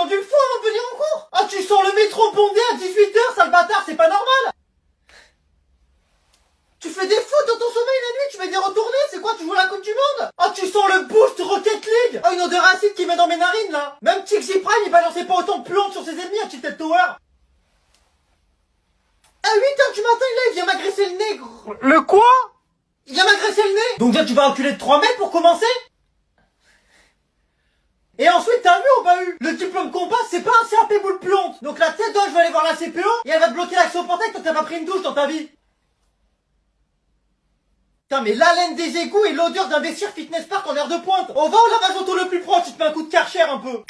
attendu le fou avant de venir en cours. Ah, tu sors le métro bondé à 18h, sale bâtard, c'est pas normal. Tu fais des fautes dans ton sommeil la nuit, tu vas y retourner, c'est quoi, tu joues la Coupe du Monde? Ah, tu sens le boost Rocket League. Ah, une odeur acide qui met dans mes narines, là. Même Tixi Prime, il balançait pas autant de plantes sur ses ennemis à Tilted Tower. À 8h du matin, là, il vient m'agresser le nez, gros. Le quoi? Il vient m'agresser le nez. Donc déjà, tu vas reculer de 3 mètres pour commencer. Et ensuite, t'as vu ou pas eu? Le diplôme qu'on passe, c'est pas un CAP boule plante. Donc la tête d'homme, je vais aller voir la CPO, et elle va te bloquer l'accès au portail quand t'as pas pris une douche dans ta vie. Putain, mais l'haleine des égouts et l'odeur d'un vestiaire fitness park en air de pointe. On va au lavage auto le plus proche, tu te mets un coup de Karcher un peu.